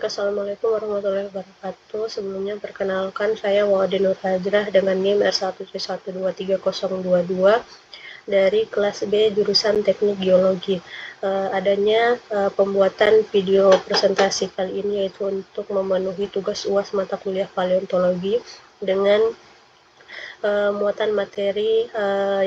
Assalamualaikum warahmatullahi wabarakatuh. Sebelumnya perkenalkan saya Wa'adi Nur Hajrah dengan NIM R1C1230022 dari kelas B jurusan Teknik Geologi. Adanya pembuatan video presentasi kali ini yaitu untuk memenuhi tugas UAS mata kuliah paleontologi dengan muatan materi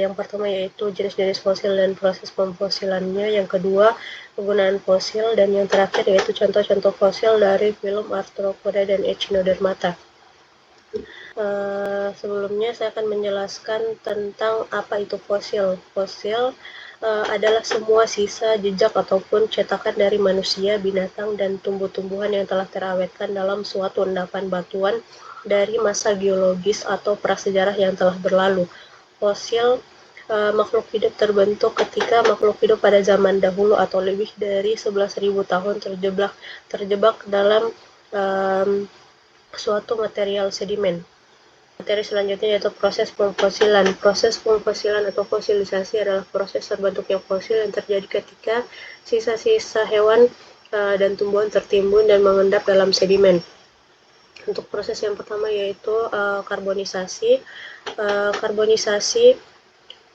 yang pertama yaitu jenis-jenis fosil dan proses pemfosilannya, yang kedua penggunaan fosil, dan yang terakhir yaitu contoh-contoh fosil dari film Arthropoda dan Echinodermata. Sebelumnya saya akan menjelaskan tentang apa itu fosil. Fosil adalah semua sisa, jejak, ataupun cetakan dari manusia, binatang, dan tumbuh-tumbuhan yang telah terawetkan dalam suatu endapan batuan dari masa geologis atau prasejarah yang telah berlalu. Fosil makhluk hidup terbentuk ketika makhluk hidup pada zaman dahulu atau lebih dari 11.000 tahun terjebak dalam suatu material sedimen. Materi selanjutnya yaitu proses pemfosilan. Proses pemfosilan atau fosilisasi adalah proses terbentuknya fosil yang terjadi ketika sisa-sisa hewan dan tumbuhan tertimbun dan mengendap dalam sedimen. Untuk proses yang pertama yaitu karbonisasi.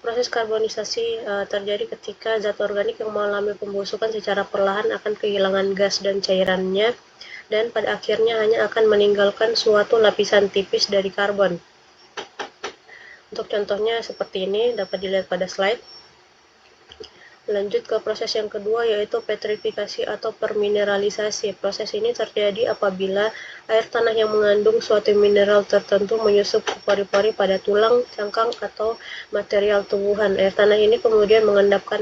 Proses karbonisasi terjadi ketika zat organik yang mengalami pembusukan secara perlahan akan kehilangan gas dan cairannya, dan pada akhirnya hanya akan meninggalkan suatu lapisan tipis dari karbon. Untuk contohnya seperti ini, dapat dilihat pada slide. Lanjut ke proses yang kedua yaitu petrifikasi atau permineralisasi. Proses ini terjadi apabila air tanah yang mengandung suatu mineral tertentu menyusup ke pori-pori pada tulang, cangkang, atau material tumbuhan. Air tanah ini kemudian mengendapkan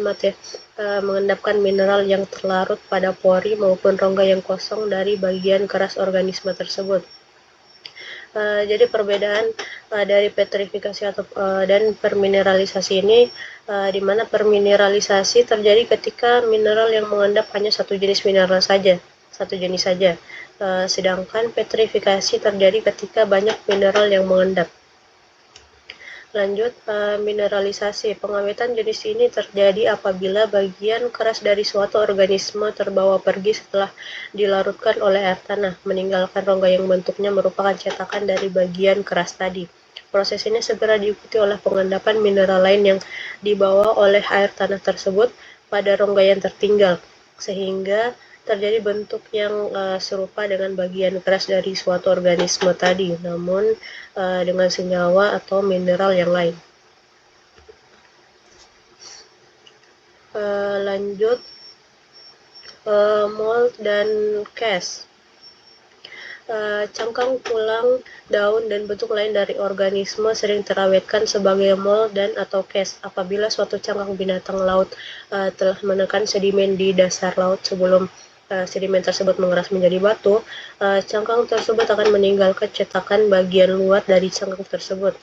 mineral yang terlarut pada pori maupun rongga yang kosong dari bagian keras organisme tersebut. Jadi perbedaan dari petrifikasi dan permineralisasi ini, di mana permineralisasi terjadi ketika mineral yang mengendap hanya satu jenis saja, sedangkan petrifikasi terjadi ketika banyak mineral yang mengendap. Lanjut, mineralisasi. Pengawetan jenis ini terjadi apabila bagian keras dari suatu organisme terbawa pergi setelah dilarutkan oleh air tanah, meninggalkan rongga yang bentuknya merupakan cetakan dari bagian keras tadi. Proses ini segera diikuti oleh pengendapan mineral lain yang dibawa oleh air tanah tersebut pada rongga yang tertinggal, sehingga terjadi bentuk yang serupa dengan bagian keras dari suatu organisme tadi, namun dengan senyawa atau mineral yang lain. Lanjut, mold dan cast. Cangkang, tulang, daun, dan bentuk lain dari organisme sering terawetkan sebagai mold dan atau cast. Apabila suatu cangkang binatang laut telah menekan sedimen di dasar laut sebelum sedimen tersebut mengeras menjadi batu, cangkang tersebut akan meninggalkan cetakan bagian luar dari cangkang tersebut.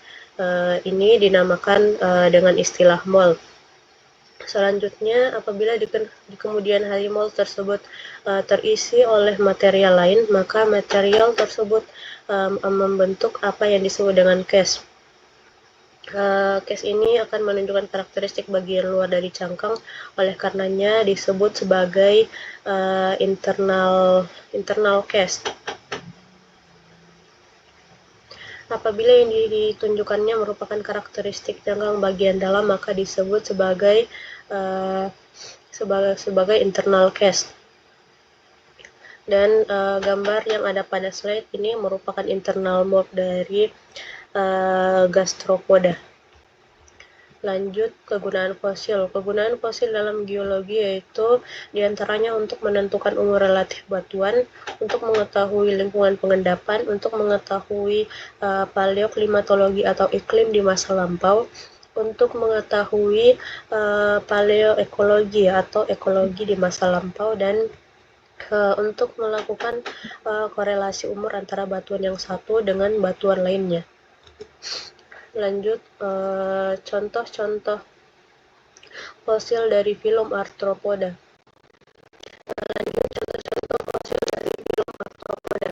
Ini dinamakan dengan istilah mold. Selanjutnya, apabila di kemudian hari mold tersebut terisi oleh material lain, maka material tersebut membentuk apa yang disebut dengan cast. Cast ini akan menunjukkan karakteristik bagian luar dari cangkang, oleh karenanya disebut sebagai internal cast. Apabila yang ditunjukkannya merupakan karakteristik cangkang bagian dalam, maka disebut sebagai internal cast. Dan gambar yang ada pada slide ini merupakan internal mold dari gastropoda. Lanjut, kegunaan fosil. Kegunaan fosil dalam geologi yaitu diantaranya untuk menentukan umur relatif batuan, untuk mengetahui lingkungan pengendapan, untuk mengetahui paleoklimatologi atau iklim di masa lampau, untuk mengetahui paleoekologi atau ekologi di masa lampau, dan untuk melakukan korelasi umur antara batuan yang satu dengan batuan lainnya. Lanjut, contoh-contoh fosil dari film Arthropoda. Lanjut, contoh-contoh fosil dari film Arthropoda.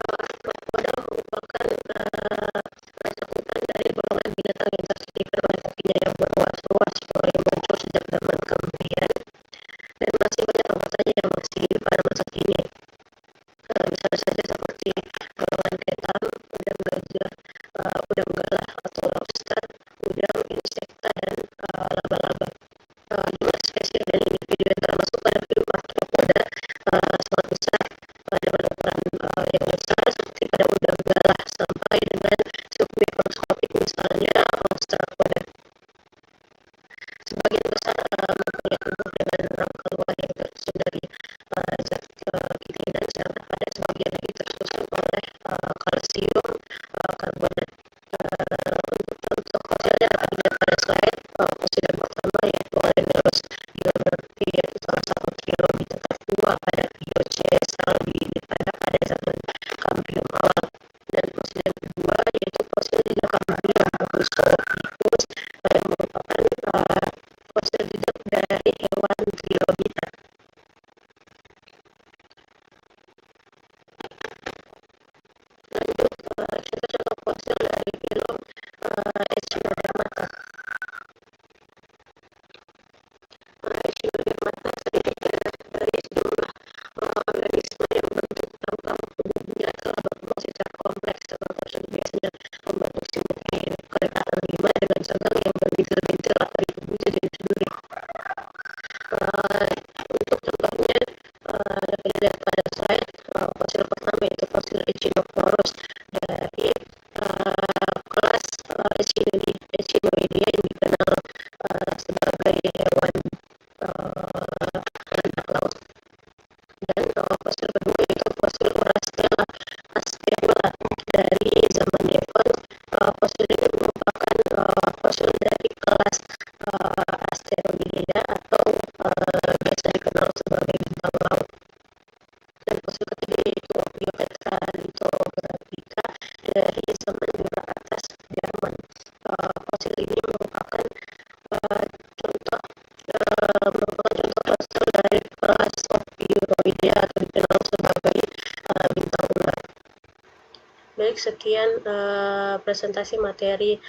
Arthropoda merupakan cakupan dari golongan binatang yang tersediakan oleh kakinya yang berruas-ruas mulai muncul sejak zaman Kambrian, dan masih banyak anggotanya yang masih hidup pada masa kini. embrion awal. Dan fosil yang kedua yaitu fosil jejak kambing Australopithecus yang merupakan fosil jejak dari hewan trilobita. Lanjut, contoh-contoh fosil dari filum Echinodermata. Echinodermata terdiri dari sejumlah organisme yang bentuk tangkang tubuhnya telah berkembang secara kompleks. Contoh tersebut biasanya membentuk simetri kelekatan 5 dengan cangkang yang berbintil-bintil atau di tubuhnya jenis duri. Untuk contohnya dapat dilihat pada slide fosil pertama yaitu fosil Echinosaurus dari kelas Echinoidea yang dikenal sebagai hewan anak laut. Dan fosil kedua yaitu fosil Urastela asterula dari zaman Devon. Fosil ini merupakan fosil dari kelas Asteroidea atau biasa dikenal sebagai bintang laut. Dan fosil ketiga yaitu Ophioptetra lithographika dari zaman Jura atas Jerman. Fosil ini merupakan contoh fosil dari kelas Ophiuroidea atau dikenal sebagai bintang ular. Baik, sekian presentasi materi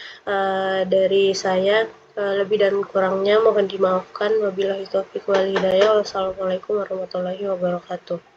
dari saya. Lebih dan kurangnya mohon dimaafkan. Wabillahi taufiq wal hidayah. Wassalamualaikum warahmatullahi wabarakatuh.